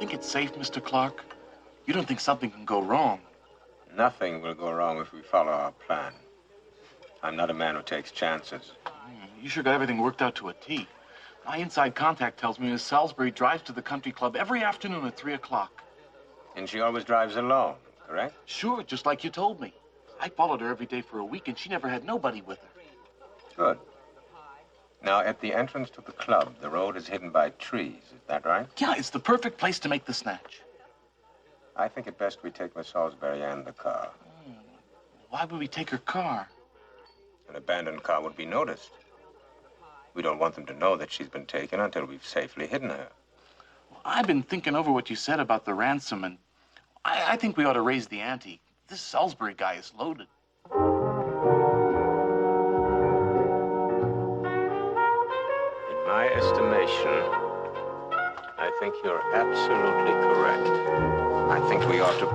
think it's safe, Mr. Clark? You don't think something can go wrong? Nothing will go wrong if we follow our plan. I'm not a man who takes chances. You sure got everything worked out to a T. My inside contact tells me Miss Salisbury drives to the country club every afternoon at 3 o'clock. And she always drives alone, correct? Sure, just like you told me. I followed her every day for a week, and she never had nobody with her. Good. Now, at the entrance to the club, the road is hidden by trees. Is that right? Yeah, it's the perfect place to make the snatch. I think it best we take Miss Salisbury and the car. Why would we take her car? An abandoned car would be noticed. We don't want them to know that she's been taken until we've safely hidden her. Well, I've been thinking over what you said about the ransom, and I think we ought to raise the ante. This Salisbury guy is loaded. In my estimation, I think you're absolutely correct. I think we ought to...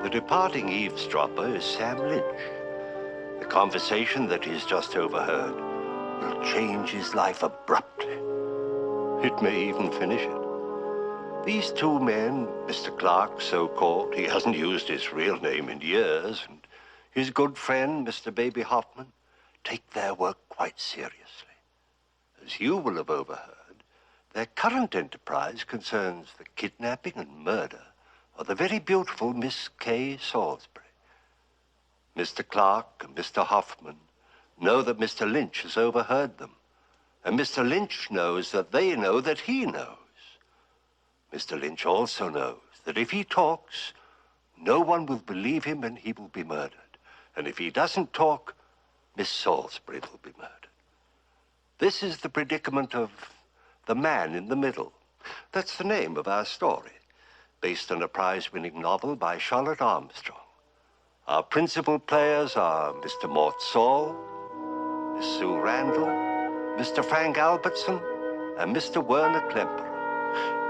The departing eavesdropper is Sam Lynch. The conversation that he's just overheard will change his life abruptly. It may even finish it. These two men, Mr. Clark, so-called, he hasn't used his real name in years, and his good friend, Mr. Baby Hoffman, take their work quite seriously. As you will have overheard, their current enterprise concerns the kidnapping and murder of the very beautiful Miss Kay Salisbury. Mr. Clark and Mr. Hoffman know that Mr. Lynch has overheard them, and Mr. Lynch knows that they know that he knows. Mr. Lynch also knows that if he talks, no one will believe him and he will be murdered. And if he doesn't talk, Miss Salisbury will be murdered. This is the predicament of the man in the middle. That's the name of our story, based on a prize-winning novel by Charlotte Armstrong. Our principal players are Mr. Mort Saul, Miss Sue Randall, Mr. Frank Albertson, and Mr. Werner Klemperer.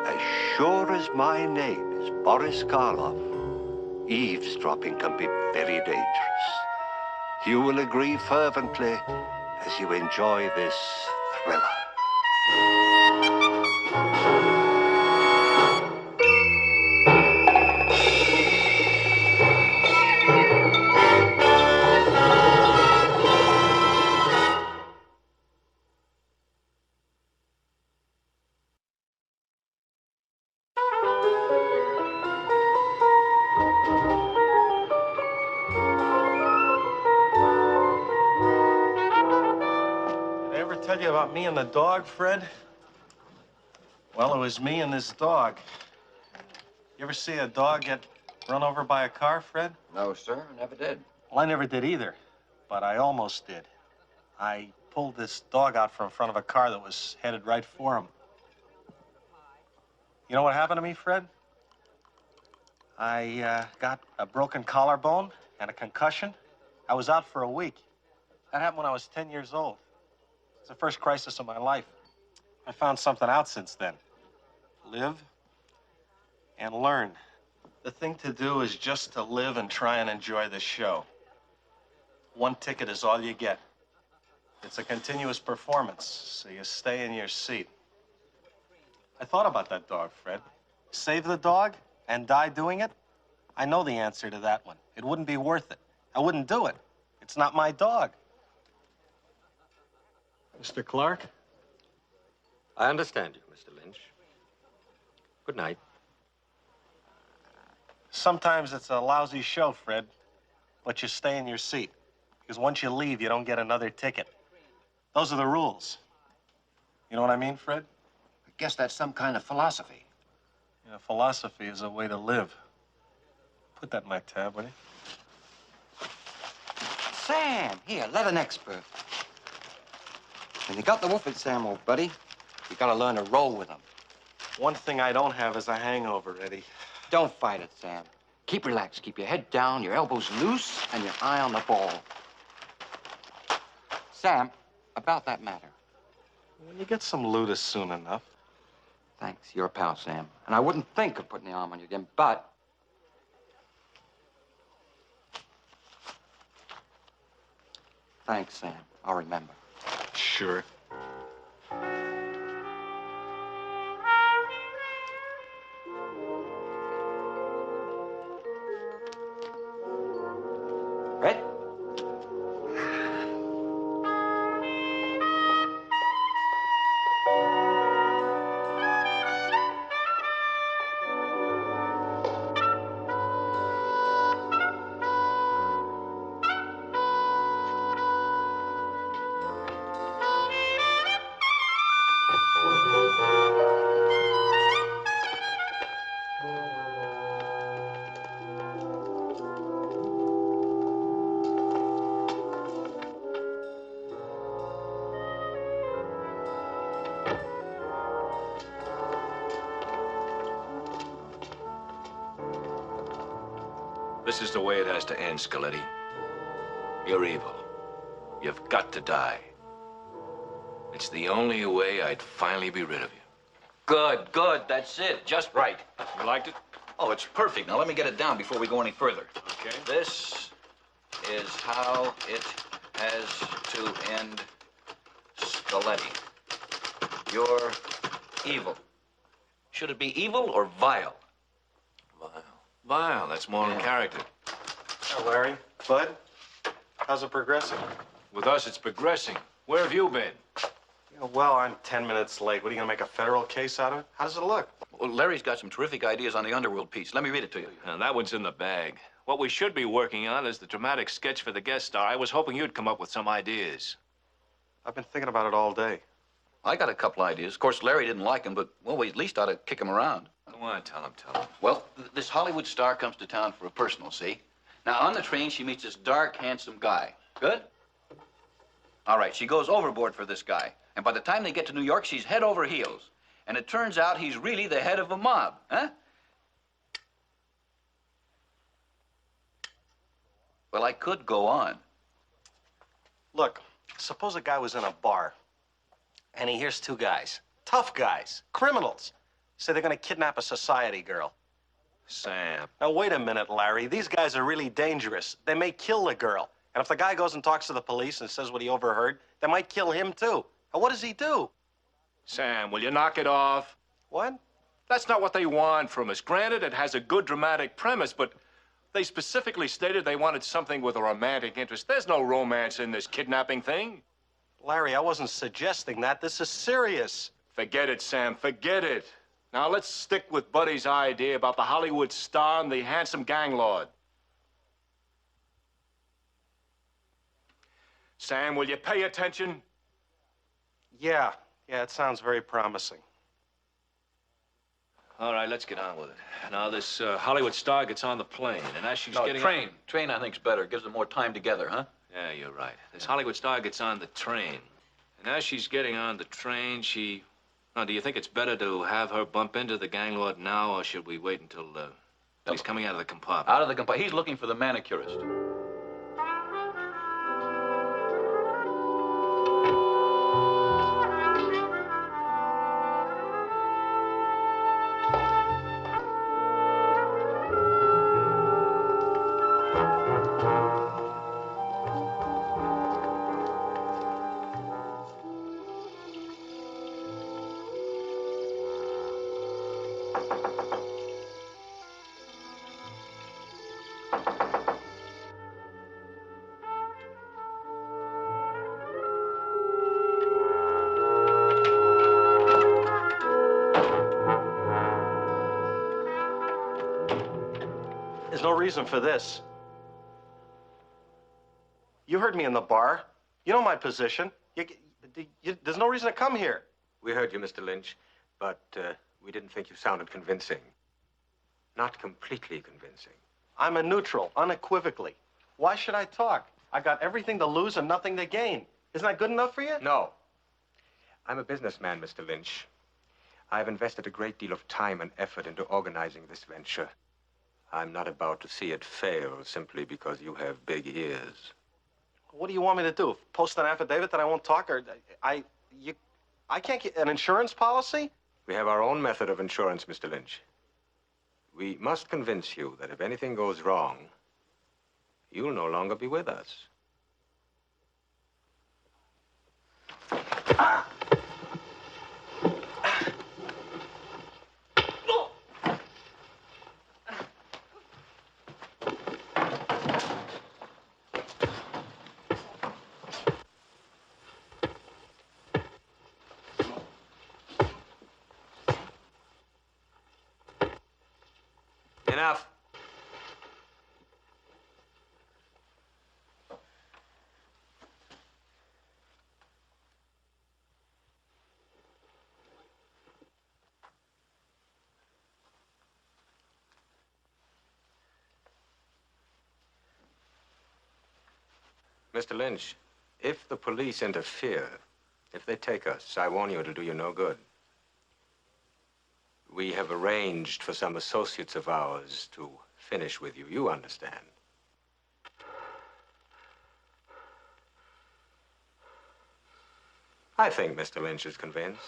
As sure as my name is Boris Karloff, eavesdropping can be very dangerous. You will agree fervently as you enjoy this thriller. Tell you about me and the dog, Fred? Well, it was me and this dog. You ever see a dog get run over by a car, Fred? No, sir, never did. Well, I never did either, but I almost did. I pulled this dog out from in front of a car that was headed right for him. You know what happened to me, Fred? I got a broken collarbone and a concussion. I was out for a week. That happened when I was 10 years old. It's the first crisis of my life. I found something out since then. Live and learn. The thing to do is just to live and try and enjoy the show. One ticket is all you get. It's a continuous performance, so you stay in your seat. I thought about that dog, Fred. Save the dog and die doing it? I know the answer to that one. It wouldn't be worth it. I wouldn't do it. It's not my dog. Mr. Clark? I understand you, Mr. Lynch. Good night. Sometimes it's a lousy show, Fred, but you stay in your seat. Because once you leave, you don't get another ticket. Those are the rules. You know what I mean, Fred? I guess that's some kind of philosophy. Yeah, philosophy is a way to live. Put that in my tab, will you? Sam, here, let an expert. When you got the wolf at Sam, old buddy, you gotta learn to roll with him. One thing I don't have is a hangover, Eddie. Don't fight it, Sam. Keep relaxed. Keep your head down, your elbows loose, and your eye on the ball. Sam, about that matter. Well, you get some ludus soon enough. Thanks. You're a pal, Sam. And I wouldn't think of putting the arm on you again, but... Thanks, Sam. I'll remember. Sure. Red? This is the way it has to end, Scaletti. You're evil. You've got to die. It's the only way I'd finally be rid of you. Good, good. That's it. Just right. You liked it? Oh, it's perfect. Now, let me get it down before we go any further. Okay. This is how it has to end, Scaletti. You're evil. Should it be evil or vile? Vile. That's more in character. Hi, Larry. Bud, how's it progressing? With us, it's progressing. Where have you been? Well, I'm 10 minutes late. What, are you gonna make a federal case out of it? How does it look? Well, Larry's got some terrific ideas on the underworld piece. Let me read it to you. That one's in the bag. What we should be working on is the dramatic sketch for the guest star. I was hoping you'd come up with some ideas. I've been thinking about it all day. I got a couple ideas. Of course, Larry didn't like them, but, well, we at least ought to kick him around. Go on, tell him. Well, this Hollywood star comes to town for a personal, see? Now, on the train, she meets this dark, handsome guy. Good? All right, she goes overboard for this guy. And by the time they get to New York, she's head over heels. And it turns out he's really the head of a mob, huh? Well, I could go on. Look, suppose a guy was in a bar, and he hears two guys, tough guys, criminals, say they're gonna kidnap a society girl. Sam. Now, wait a minute, Larry. These guys are really dangerous. They may kill the girl. And if the guy goes and talks to the police and says what he overheard, they might kill him, too. And what does he do? Sam, will you knock it off? What? That's not what they want from us. Granted, it has a good dramatic premise, but they specifically stated they wanted something with a romantic interest. There's no romance in this kidnapping thing. Larry, I wasn't suggesting that. This is serious. Forget it, Sam. Forget it. Now, let's stick with Buddy's idea about the Hollywood star and the handsome gang lord. Sam, will you pay attention? Yeah, it sounds very promising. All right, let's get on with it. Now, this Hollywood star gets on the plane, and as she's No, getting... train. Train, I think's better. Gives them more time together, huh? Yeah, you're right. This Hollywood star gets on the train. And as she's getting on the train, she... Now, do you think it's better to have her bump into the gang lord now, or should we wait until he's coming out of the compartment? Out of the compartment. He's looking for the manicurist. There's no reason for this. You heard me in the bar. You know my position. There's no reason to come here. We heard you, Mr. Lynch, but we didn't think you sounded convincing. Not completely convincing. I'm a neutral, unequivocally. Why should I talk? I got everything to lose and nothing to gain. Isn't that good enough for you? No. I'm a businessman, Mr. Lynch. I've invested a great deal of time and effort into organizing this venture. I'm not about to see it fail simply because you have big ears. What do you want me to do? Post an affidavit that I won't talk, or I can't get an insurance policy? We have our own method of insurance, Mr. Lynch. We must convince you that if anything goes wrong, you'll no longer be with us. Enough. Mr. Lynch, if the police interfere, if they take us, I warn you it'll do you no good. We have arranged for some associates of ours to finish with you. You understand. I think Mr. Lynch is convinced.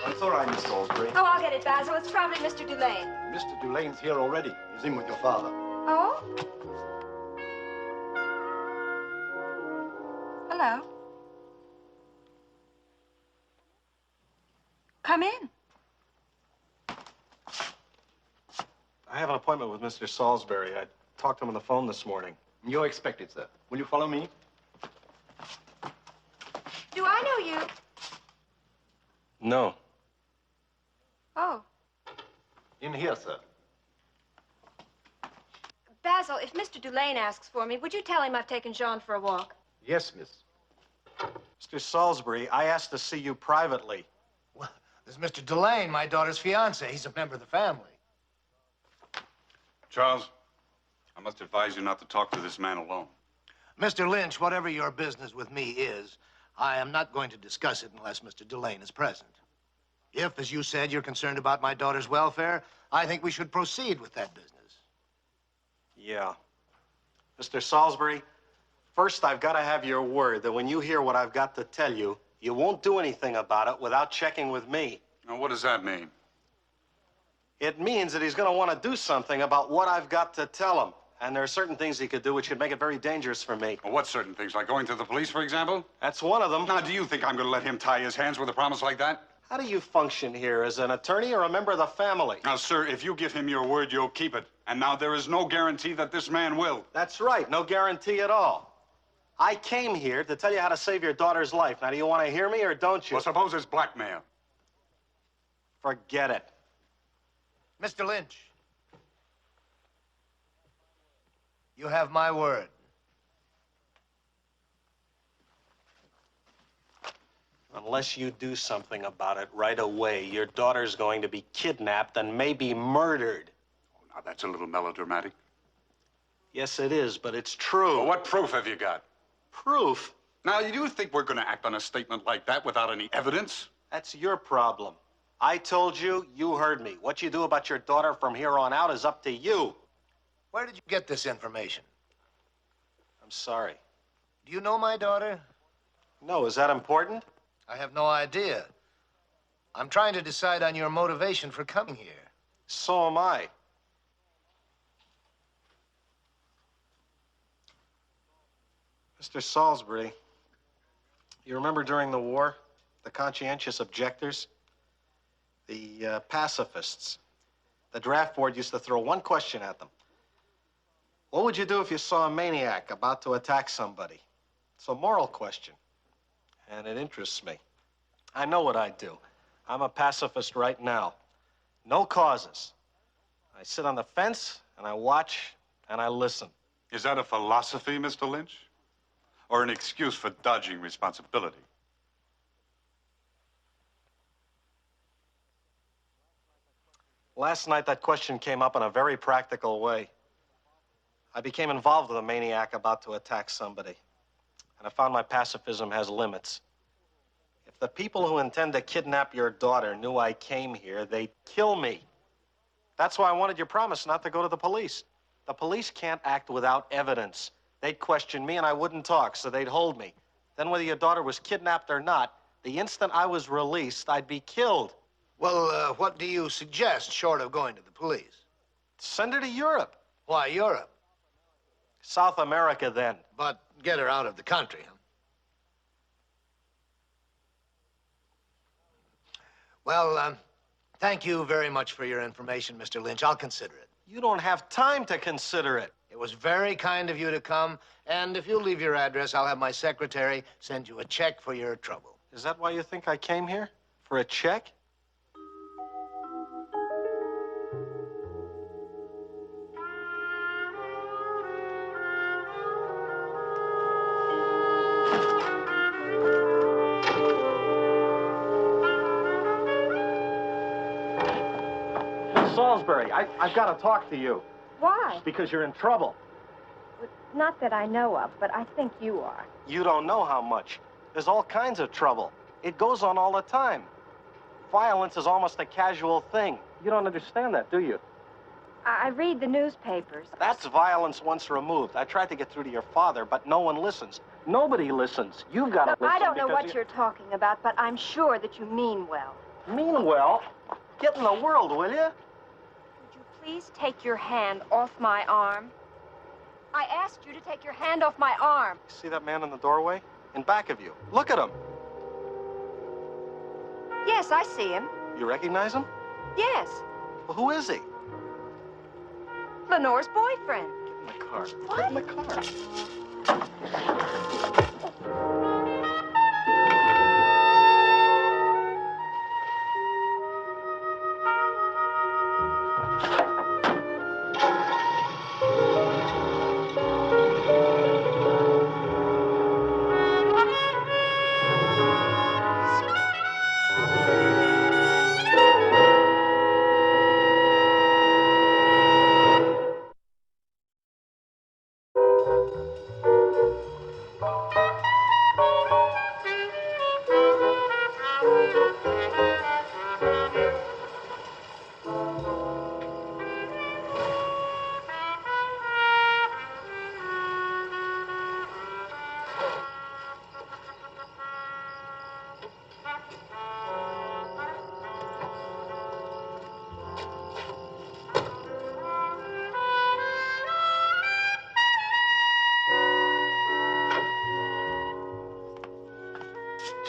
It's all right, Miss Salisbury. Oh, I'll get it, Basil. It's probably Mr. Dulane. Mr. Dulane's here already. He's in with your father. Oh? Hello. Come in. I have an appointment with Mr. Salisbury. I talked to him on the phone this morning. You're expected, sir. Will you follow me? Do I know you? No. Oh. In here, sir. Basil, if Mr. Dulane asks for me, would you tell him I've taken Jean for a walk? Yes, miss. Mr. Salisbury, I asked to see you privately. Well, there's Mr. Dulane, my daughter's fiancé. He's a member of the family. Charles, I must advise you not to talk to this man alone. Mr. Lynch, whatever your business with me is, I am not going to discuss it unless Mr. Dulane is present. If, as you said, you're concerned about my daughter's welfare, I think we should proceed with that business. Yeah. Mr. Salisbury, first I've got to have your word that when you hear what I've got to tell you, you won't do anything about it without checking with me. Now, what does that mean? It means that he's going to want to do something about what I've got to tell him. And there are certain things he could do which could make it very dangerous for me. Well, what certain things? Like going to the police, for example? That's one of them. Now, do you think I'm going to let him tie his hands with a promise like that? How do you function here, as an attorney or a member of the family? Now, sir, if you give him your word, you'll keep it. And now there is no guarantee that this man will. That's right, no guarantee at all. I came here to tell you how to save your daughter's life. Now, do you want to hear me or don't you? Well, suppose it's blackmail. Forget it. Mr. Lynch, you have my word. Unless you do something about it right away, your daughter's going to be kidnapped and maybe murdered. Oh, now, that's a little melodramatic. Yes, it is, but it's true. Well, what proof have you got? Proof? Now, you do think we're going to act on a statement like that without any evidence? That's your problem. I told you, you heard me. What you do about your daughter from here on out is up to you. Where did you get this information? I'm sorry. Do you know my daughter? No, is that important? I have no idea. I'm trying to decide on your motivation for coming here. So am I. Mr. Salisbury, you remember during the war, the conscientious objectors, the pacifists, the draft board used to throw one question at them. What would you do if you saw a maniac about to attack somebody? It's a moral question, and it interests me. I know what I'd do. I'm a pacifist right now. No causes. I sit on the fence, and I watch, and I listen. Is that a philosophy, Mr. Lynch? Or an excuse for dodging responsibility? Last night, that question came up in a very practical way. I became involved with a maniac about to attack somebody, and I found my pacifism has limits. the people who intend to kidnap your daughter knew I came here, they'd kill me. That's why I wanted your promise not to go to the police. The police can't act without evidence. They'd question me and I wouldn't talk, so they'd hold me. Then whether your daughter was kidnapped or not, the instant I was released, I'd be killed. Well, what do you suggest, short of going to the police? Send her to Europe. Why Europe? South America, then. But get her out of the country, huh? Well, thank you very much for your information, Mr. Lynch. I'll consider it. You don't have time to consider it. It was very kind of you to come, and if you'll leave your address, I'll have my secretary send you a check for your trouble. Is that why you think I came here? For a check? Salisbury, I've got to talk to you. Why? Because you're in trouble. Not that I know of, but I think you are. You don't know how much. There's all kinds of trouble. It goes on all the time. Violence is almost a casual thing. You don't understand that, do you? I read the newspapers. That's violence once removed. I tried to get through to your father, but no one listens. Nobody listens. You've got to listen. I don't know what because you're talking about, but I'm sure that you mean well. Mean well? Get in the world, will you? Would you please take your hand off my arm? I asked you to take your hand off my arm. See that man in the doorway? In back of you. Look at him. Yes, I see him. You recognize him? Yes. Well, who is he? Lenore's boyfriend. Get in the car. What? Get in the car.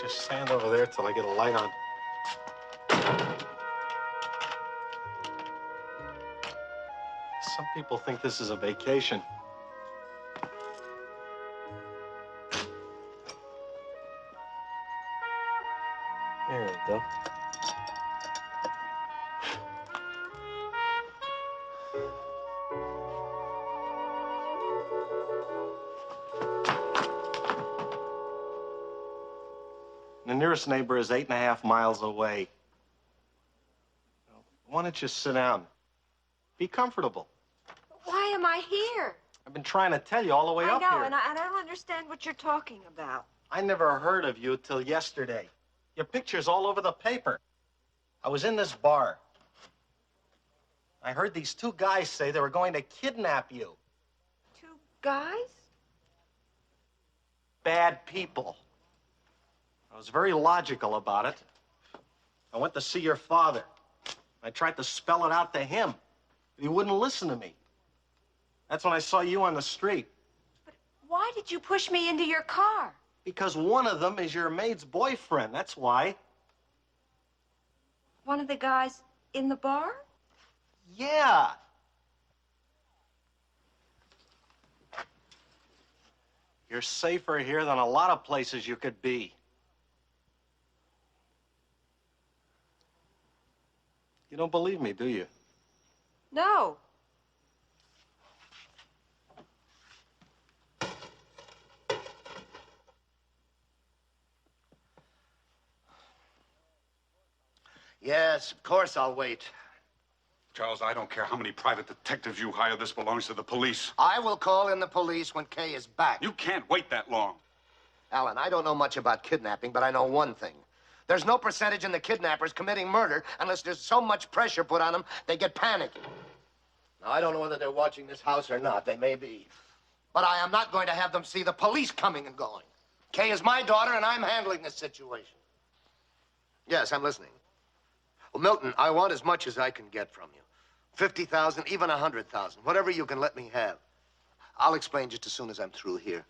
Just stand over there till I get a light on. Some people think this is a vacation. There we go. The nearest neighbor is 8.5 miles away. Why don't you sit down? Be comfortable. Why am I here? I've been trying to tell you all the way up I know, here. and I don't understand what you're talking about. I never heard of you till yesterday. Your picture's all over the paper. I was in this bar. I heard these two guys say they were going to kidnap you. Two guys? Bad people. I was very logical about it. I went to see your father. I tried to spell it out to him, but he wouldn't listen to me. That's when I saw you on the street. But why did you push me into your car? Because one of them is your maid's boyfriend, that's why. One of the guys in the bar? Yeah. You're safer here than a lot of places you could be. You don't believe me, do you? No. Yes, of course I'll wait. Charles, I don't care how many private detectives you hire. This belongs to the police. I will call in the police when Kay is back. You can't wait that long. Alan, I don't know much about kidnapping, but I know one thing. There's no percentage in the kidnappers committing murder unless there's so much pressure put on them, they get panicky. Now, I don't know whether they're watching this house or not. They may be. But I am not going to have them see the police coming and going. Kay is my daughter, and I'm handling this situation. Yes, I'm listening. Well, Milton, I want as much as I can get from you. 50,000, even 100,000, whatever you can let me have. I'll explain just as soon as I'm through here.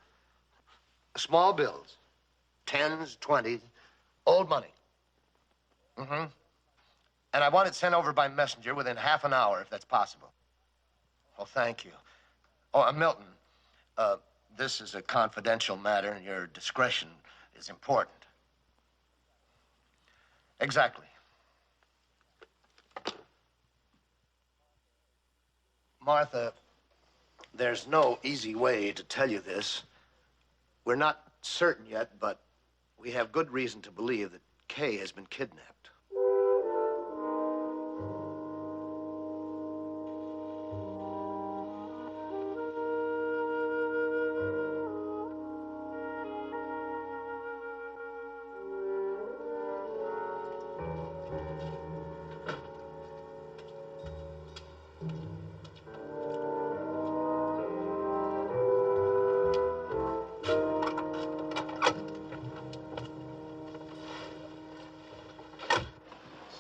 Small bills, 10s, 20s, old money. Mm-hmm. And I want it sent over by messenger within half an hour, if that's possible. Oh, thank you. Oh, Milton, this is a confidential matter, and your discretion is important. Exactly. Martha, there's no easy way to tell you this. We're not certain yet, but we have good reason to believe that Kay has been kidnapped.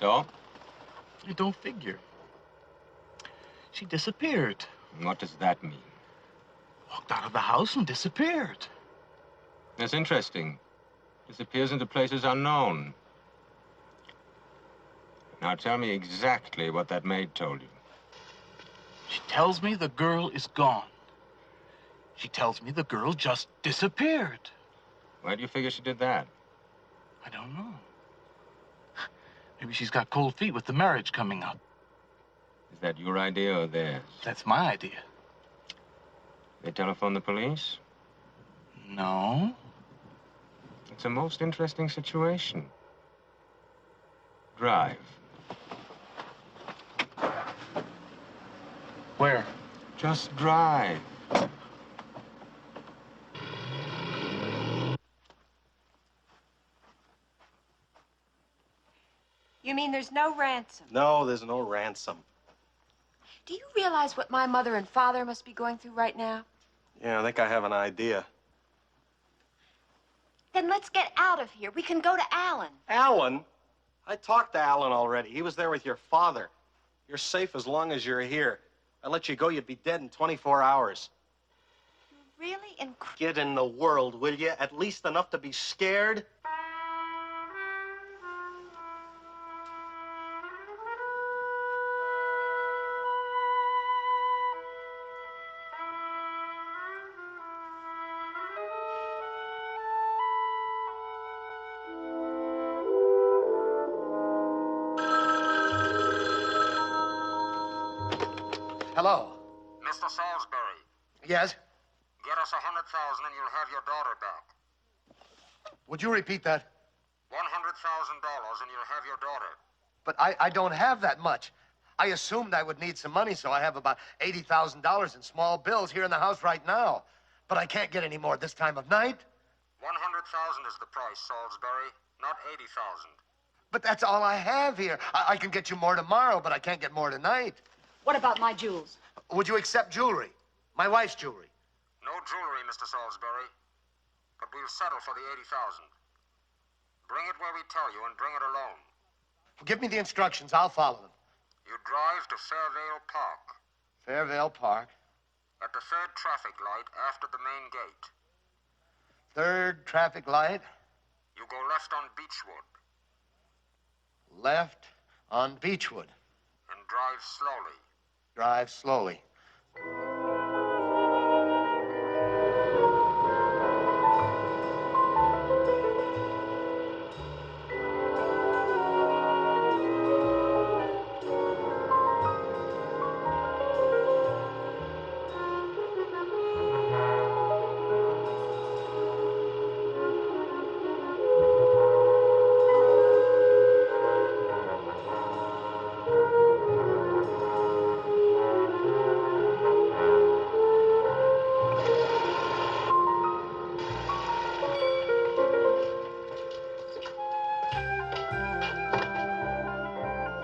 So? It don't figure. She disappeared. What does that mean? Walked out of the house and disappeared. That's interesting. Disappears into places unknown. Now tell me exactly what that maid told you. She tells me the girl is gone. She tells me the girl just disappeared. Why do you figure she did that? I don't know. Maybe she's got cold feet with the marriage coming up. Is that your idea or theirs? That's my idea. They telephone the police? No. It's a most interesting situation. Drive. Where? Just drive. You mean there's no ransom? No, there's no ransom. Do you realize what my mother and father must be going through right now? Yeah, I think I have an idea. Then let's get out of here. We can go to Alan. Alan? I talked to Alan already. He was there with your father. You're safe as long as you're here. I let you go, you'd be dead in 24 hours. Really? Get in the world, will you? At least enough to be scared? Hello? Mr. Salisbury, Yes? get us 100,000 and you'll have your daughter back. Would you repeat that? $100,000 and you'll have your daughter. But I don't have that much. I assumed I would need some money, so I have about $80,000 in small bills here in the house right now. But I can't get any more at this time of night. 100,000 is the price, Salisbury, not 80,000. But that's all I have here. I can get you more tomorrow, but I can't get more tonight. What about my jewels? Would you accept jewelry? My wife's jewelry. No jewelry, Mr. Salisbury, but we'll settle for the 80,000. Bring it where we tell you and bring it alone. Give me the instructions. I'll follow them. You drive to Fairvale Park. Fairvale Park. At the third traffic light after the main gate. Third traffic light. You go left on Beechwood. Left on Beechwood. And drive slowly. Drive slowly.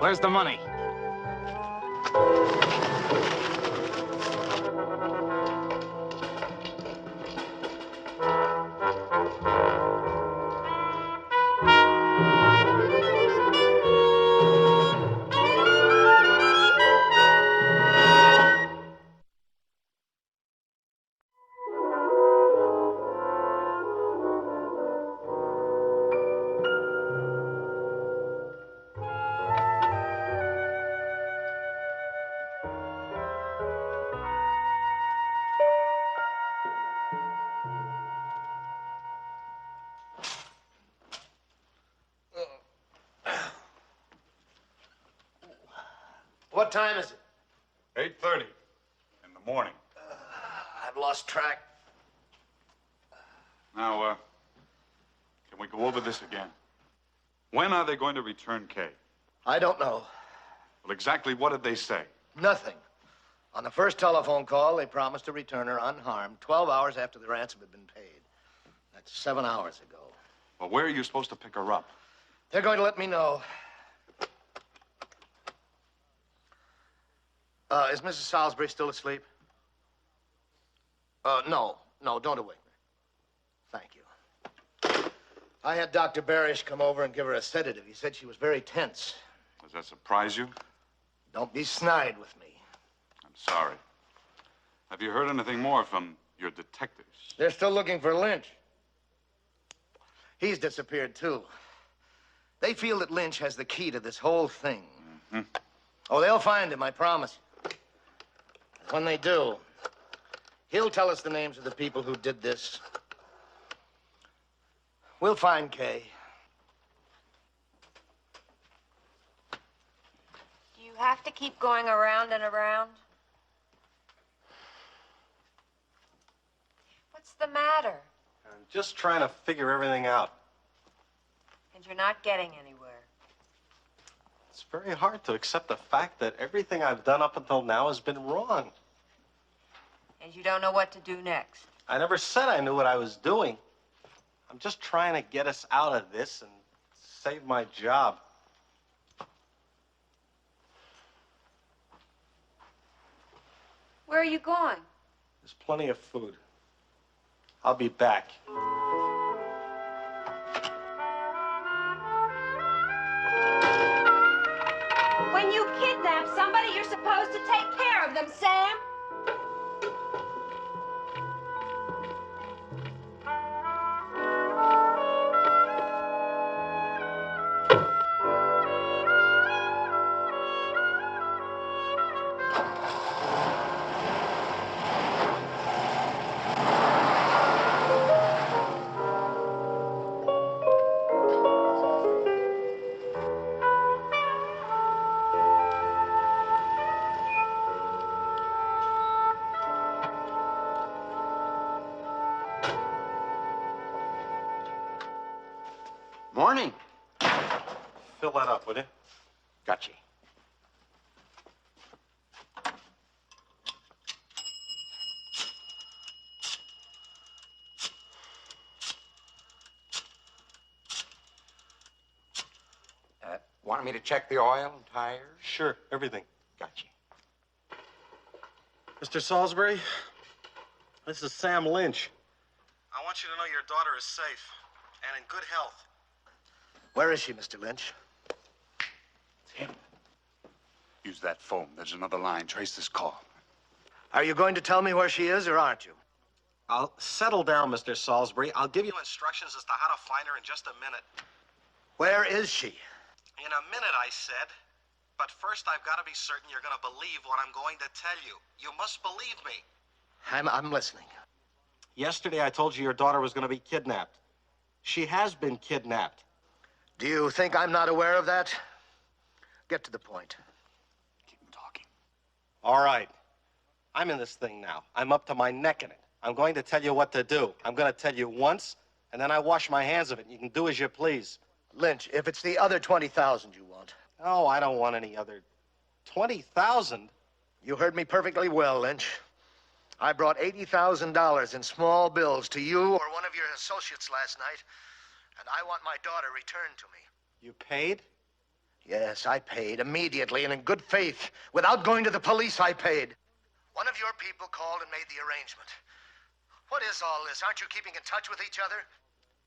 Where's the money? What time is it? 8:30 in the morning. I've lost track. Now, can we go over this again? When are they going to return Kay? I don't know. Well, exactly what did they say? Nothing. On the first telephone call, they promised to return her unharmed 12 hours after the ransom had been paid. That's 7 hours ago. Well, where are you supposed to pick her up? They're going to let me know. Is Mrs. Salisbury still asleep? No, don't awake her. Thank you. I had Dr. Barish come over and give her a sedative. He said she was very tense. Does that surprise you? Don't be snide with me. I'm sorry. Have you heard anything more from your detectives? They're still looking for Lynch. He's disappeared, too. They feel that Lynch has the key to this whole thing. Mm-hmm. Oh, they'll find him, I promise you. When they do, he'll tell us the names of the people who did this. We'll find Kay. Do you have to keep going around and around? What's the matter? I'm just trying to figure everything out. And you're not getting anywhere. It's very hard to accept the fact that everything I've done up until now has been wrong. And you don't know what to do next. I never said I knew what I was doing. I'm just trying to get us out of this and save my job. Where are you going? There's plenty of food. I'll be back. When you kidnap somebody, you're supposed to take care of them, Sam. Morning. Fill that up, will you? Gotcha. Want me to check the oil and tires? Sure, everything. Gotcha. Mr. Salisbury, this is Sam Lynch. I want you to know your daughter is safe and in good health. Where is she, Mr. Lynch? It's him. Use that phone. There's another line. Trace this call. Are you going to tell me where she is, or aren't you? I'll settle down, Mr. Salisbury. I'll give you instructions as to how to find her in just a minute. Where is she? In a minute, I said. But first, I've got to be certain you're going to believe what I'm going to tell you. You must believe me. I'm listening. Yesterday, I told you your daughter was going to be kidnapped. She has been kidnapped. Do you think I'm not aware of that? Get to the point. Keep him talking. All right. I'm in this thing now. I'm up to my neck in it. I'm going to tell you what to do. I'm going to tell you once, and then I wash my hands of it. You can do as you please. Lynch, if it's the other 20,000 you want. Oh, I don't want any other. 20,000? You heard me perfectly well, Lynch. I brought $80,000 in small bills to you or one of your associates last night, and I want my daughter returned to me. You paid? Yes, I paid immediately and in good faith. Without going to the police, I paid. One of your people called and made the arrangement. What is all this? Aren't you keeping in touch with each other?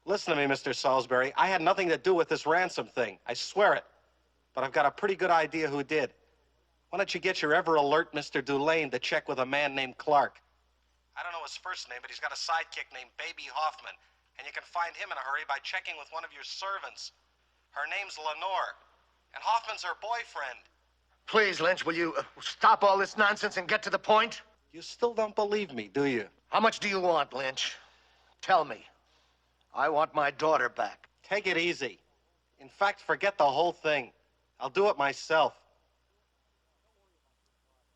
Listen to me, Mr. Salisbury. I had nothing to do with this ransom thing. I swear it. But I've got a pretty good idea who did. Why don't you get your ever-alert Mr. Dulane to check with a man named Clark? I don't know his first name, but he's got a sidekick named Baby Hoffman. And you can find him in a hurry by checking with one of your servants. Her name's Lenore. And Hoffman's her boyfriend. Please, Lynch, will you stop all this nonsense and get to the point? You still don't believe me, do you? How much do you want, Lynch? Tell me. I want my daughter back. Take it easy. In fact, forget the whole thing. I'll do it myself.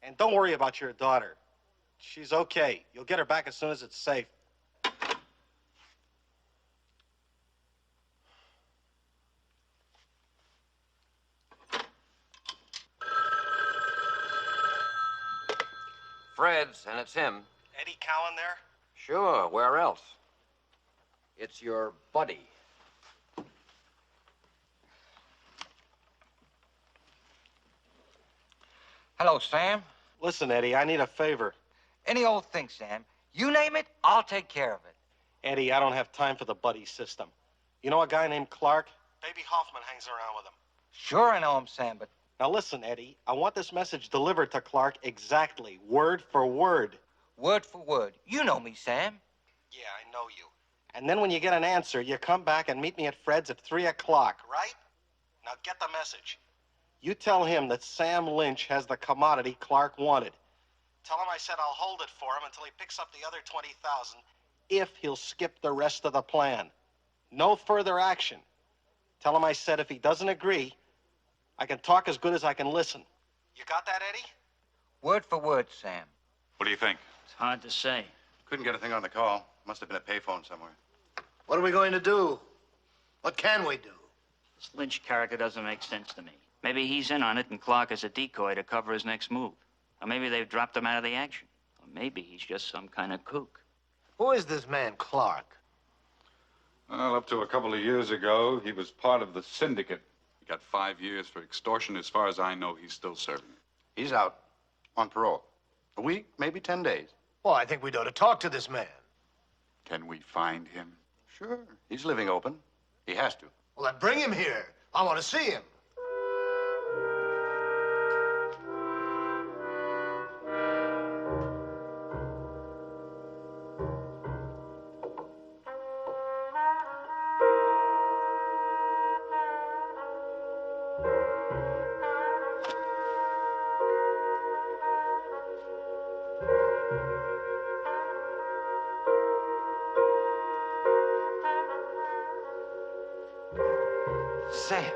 And don't worry about your daughter. She's okay. You'll get her back as soon as it's safe. Fred's, and it's him. Eddie Cowan there? Sure, where else? It's your buddy. Hello, Sam. Listen, Eddie, I need a favor. Any old thing, Sam. You name it, I'll take care of it. Eddie, I don't have time for the buddy system. You know a guy named Clark? Baby Hoffman hangs around with him. Sure, I know him, Sam, but... Now listen, Eddie, I want this message delivered to Clark exactly, word for word. Word for word. You know me, Sam. Yeah, I know you. And then when you get an answer, you come back and meet me at Fred's at 3 o'clock, right? Now get the message. You tell him that Sam Lynch has the commodity Clark wanted. Tell him I said I'll hold it for him until he picks up the other 20,000 if he'll skip the rest of the plan. No further action. Tell him I said if he doesn't agree, I can talk as good as I can listen. You got that, Eddie? Word for word, Sam. What do you think? It's hard to say. Couldn't get a thing on the call. Must have been a payphone somewhere. What are we going to do? What can we do? This Lynch character doesn't make sense to me. Maybe he's in on it and Clark is a decoy to cover his next move. Or maybe they've dropped him out of the action. Or maybe he's just some kind of kook. Who is this man, Clark? Well, up to a couple of years ago, he was part of the syndicate. He got 5 years for extortion. As far as I know, he's still serving. He's out on parole. A week, maybe 10 days. Well, I think we'd ought to talk to this man. Can we find him? Sure. He's living open. He has to. Well, then bring him here. I want to see him. Sam.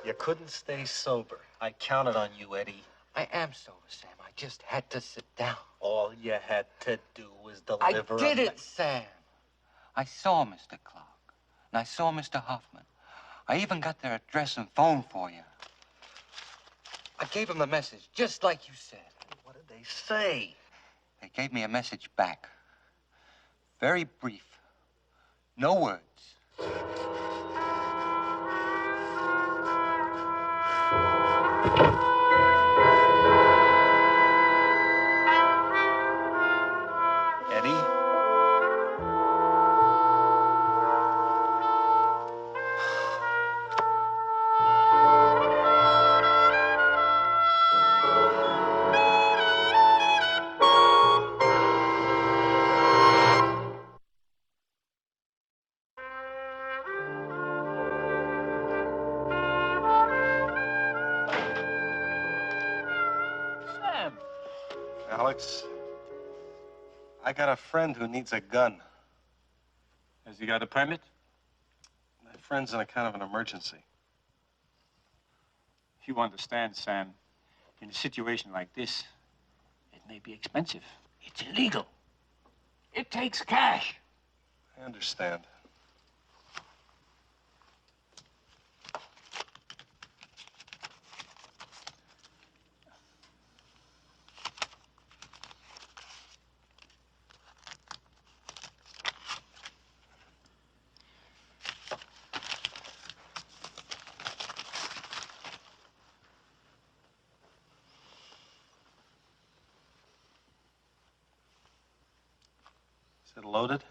You couldn't stay sober. I counted on you, Eddie. I am sober, Sam. I just had to sit down. All you had to do was I deliver did it, Sam. I saw Mr. Clark, and I saw Mr. Hoffman. I even got their address and phone for you. I gave them the message, just like you said. What did they say? They gave me a message back. Very brief. No words. Eddie? Sam. Alex, I got a friend who needs a gun. Has he got a permit? My friend's in a kind of an emergency. You understand, Sam, in a situation like this, it may be expensive. It's illegal. It takes cash. I understand. loaded?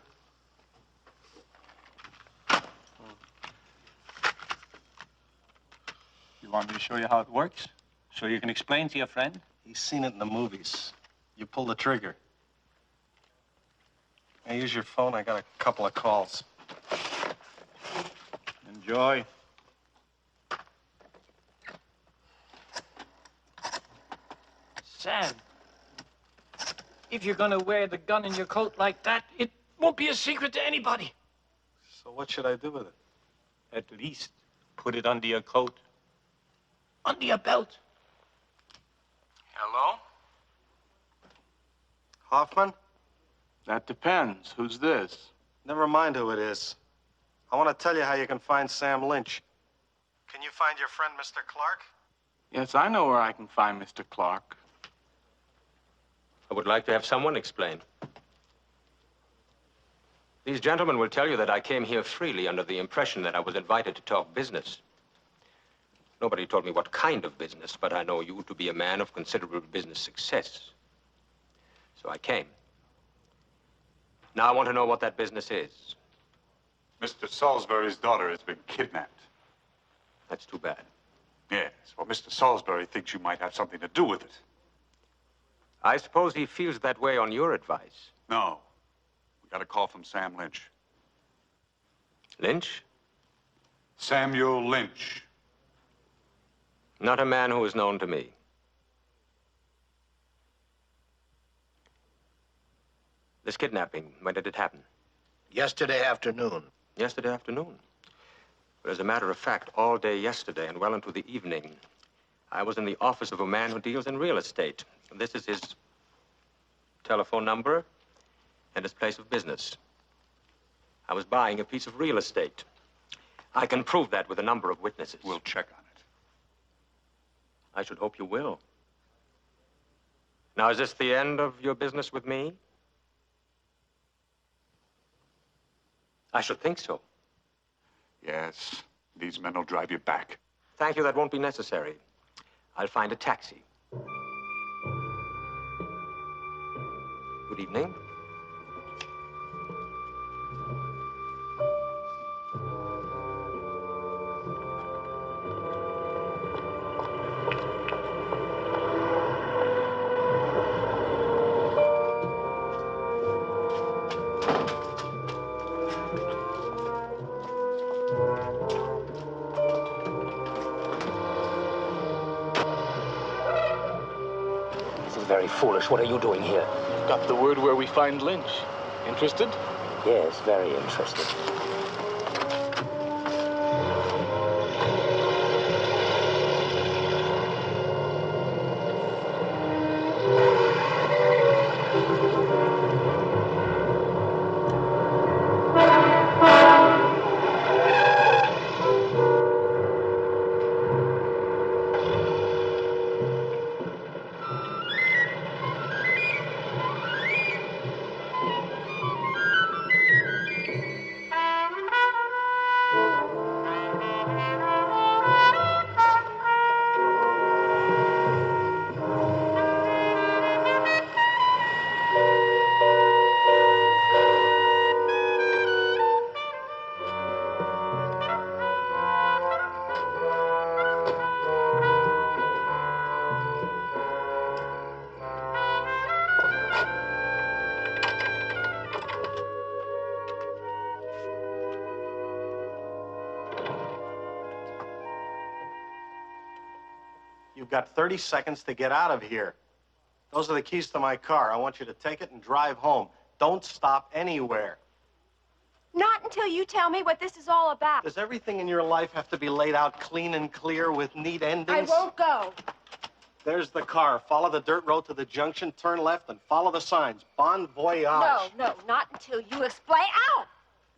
You want me to show you how it works? So you can explain to your friend? He's seen it in the movies. You pull the trigger. Now use your phone. I got a couple of calls. Enjoy. Sam, if you're gonna wear the gun in your coat like that, it won't be a secret to anybody. So what should I do with it? At least put it under your coat. Under your belt. Hello? Hoffman? That depends. Who's this? Never mind who it is. I want to tell you how you can find Sam Lynch. Can you find your friend, Mr. Clark? Yes, I know where I can find Mr. Clark. I would like to have someone explain. These gentlemen will tell you that I came here freely under the impression that I was invited to talk business. Nobody told me what kind of business, but I know you to be a man of considerable business success. So I came. Now I want to know what that business is. Mr. Salisbury's daughter has been kidnapped. That's too bad. Yes, well, Mr. Salisbury thinks you might have something to do with it. I suppose he feels that way on your advice. No. We got a call from Sam Lynch. Lynch? Samuel Lynch. Not a man who is known to me. This kidnapping, when did it happen? Yesterday afternoon. Yesterday afternoon. But as a matter of fact, all day yesterday and well into the evening, I was in the office of a man who deals in real estate. This is his telephone number and his place of business. I was buying a piece of real estate. I can prove that with a number of witnesses. We'll check on it. I should hope you will. Now, is this the end of your business with me? I should think so. Yes, these men will drive you back. Thank you, that won't be necessary. I'll find a taxi. Good evening. This is very foolish. What are you doing here? Got the word where we find Lynch. Interested? Yes, very interested. You've got 30 seconds to get out of here. Those are the keys to my car. I want you to take it and drive home. Don't stop anywhere. Not until you tell me what this is all about. Does everything in your life have to be laid out clean and clear with neat endings? I won't go. There's the car. Follow the dirt road to the junction, turn left, and follow the signs. Bon voyage. No, not until you explain. Ow!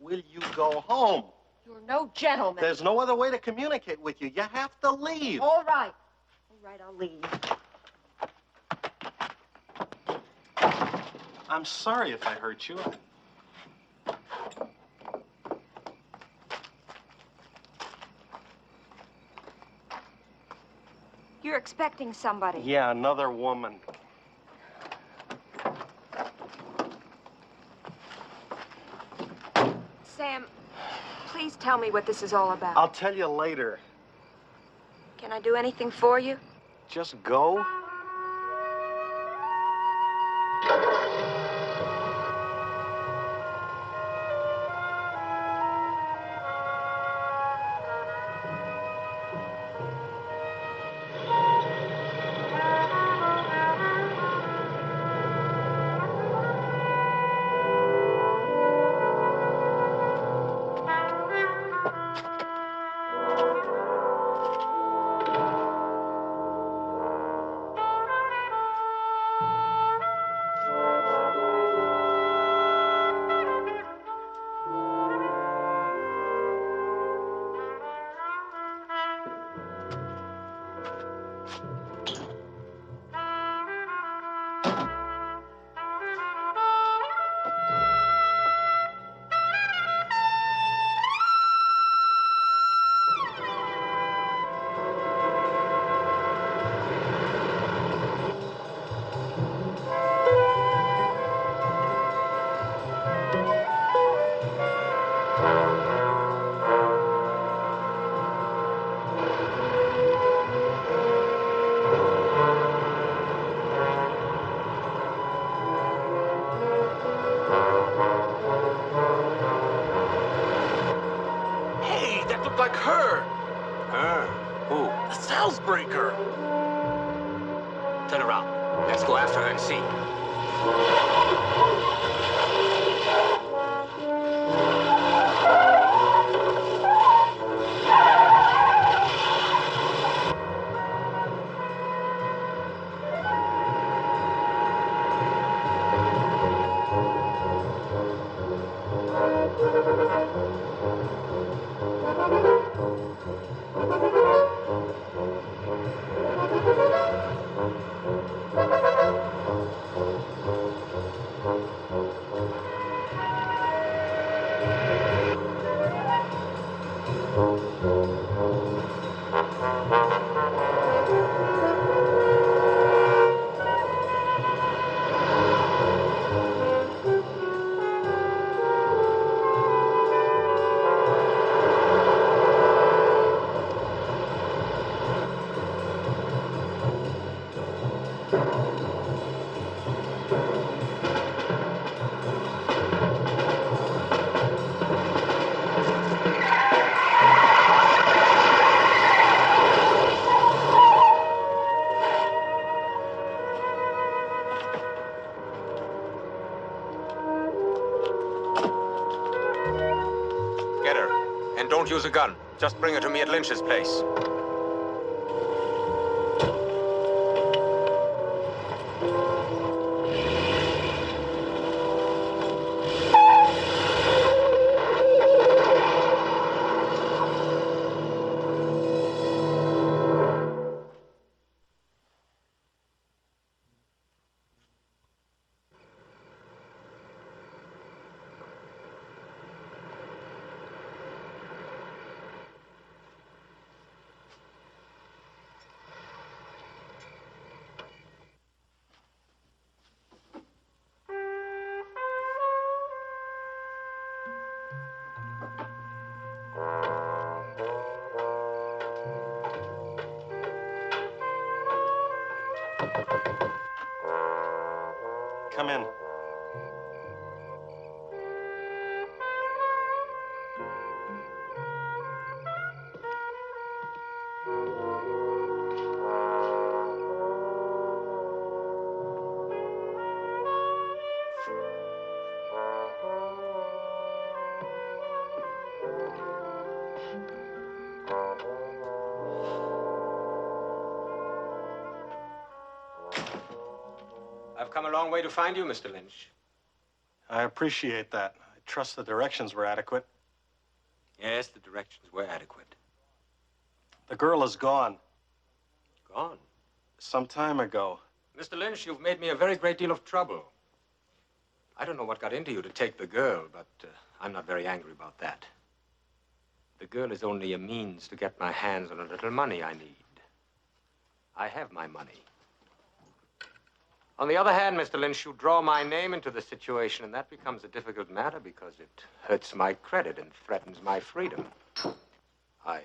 Will you go home? You're no gentleman. There's no other way to communicate with you. You have to leave. All right. All right, I'll leave. I'm sorry if I hurt you. You're expecting somebody. Yeah, another woman. Sam, please tell me what this is all about. I'll tell you later. Can I do anything for you? Just go. Hey, that looked like her. Her? Who? The Salisbury girl. Turn around. Let's go after her and see. Get her. And don't use a gun. Just bring her to me at Lynch's place. Come in. I've come a long way to find you, Mr. Lynch. I appreciate that. I trust the directions were adequate. Yes, the directions were adequate. The girl is gone. Gone? Some time ago. Mr. Lynch, you've made me a very great deal of trouble. I don't know what got into you to take the girl, but I'm not very angry about that. The girl is only a means to get my hands on a little money I need. I have my money. On the other hand, Mr. Lynch, you draw my name into the situation, and that becomes a difficult matter because it hurts my credit and threatens my freedom. I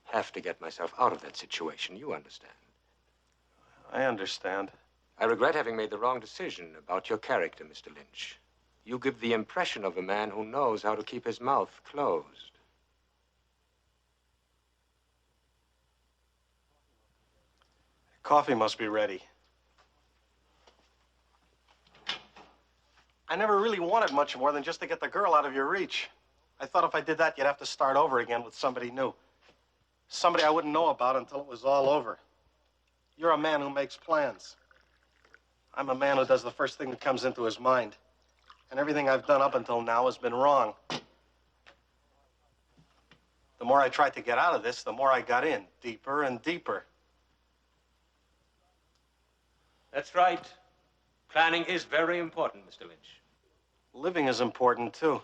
have to get myself out of that situation. You understand? I understand. I regret having made the wrong decision about your character, Mr. Lynch. You give the impression of a man who knows how to keep his mouth closed. Coffee must be ready. I never really wanted much more than just to get the girl out of your reach. I thought if I did that, you'd have to start over again with somebody new. Somebody I wouldn't know about until it was all over. You're a man who makes plans. I'm a man who does the first thing that comes into his mind. And everything I've done up until now has been wrong. The more I tried to get out of this, the more I got in, deeper and deeper. That's right. Planning is very important, Mr. Lynch. Living is important, too.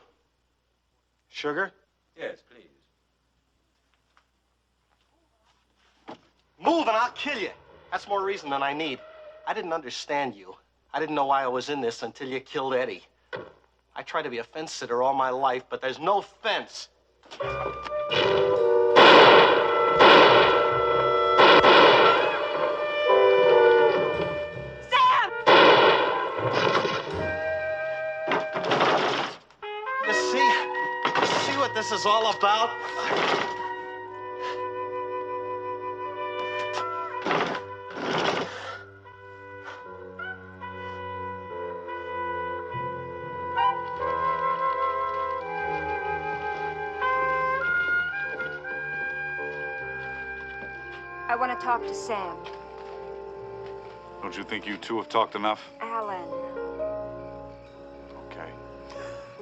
Sugar? Yes, please. Move and I'll kill you. That's more reason than I need. I didn't understand you. I didn't know why I was in this until you killed Eddie. I tried to be a fence sitter all my life, but there's no fence. Sam! You see what this is all about? I want to talk to Sam. Don't you think you two have talked enough? Alan. Okay.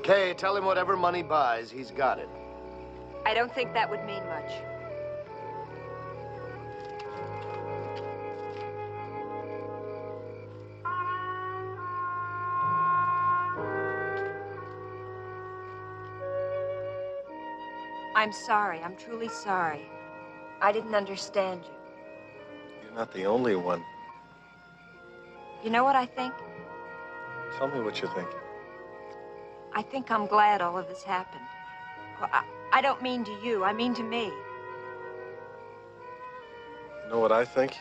Kay, tell him whatever money buys, he's got it. I don't think that would mean much. I'm sorry. I'm truly sorry. I didn't understand you. You're not the only one. You know what I think? Tell me what you think. I think I'm glad all of this happened. Well, I don't mean to you. I mean to me. You know what I think?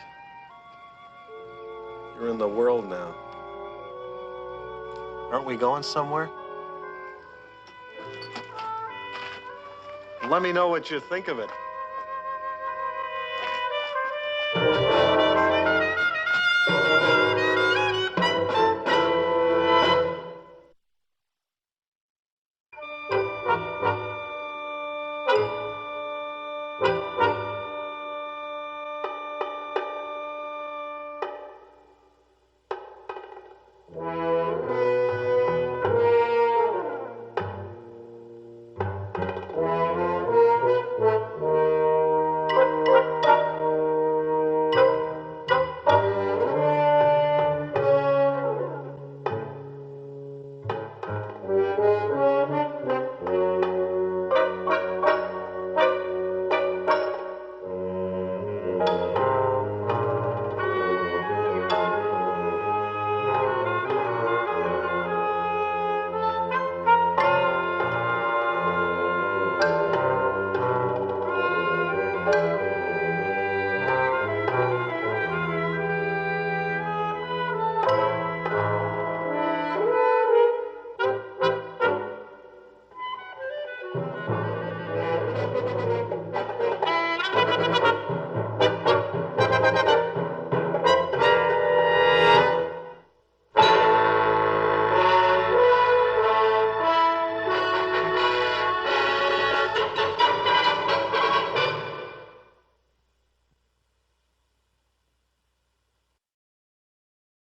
You're in the world now. Aren't we going somewhere? Let me know what you think of it.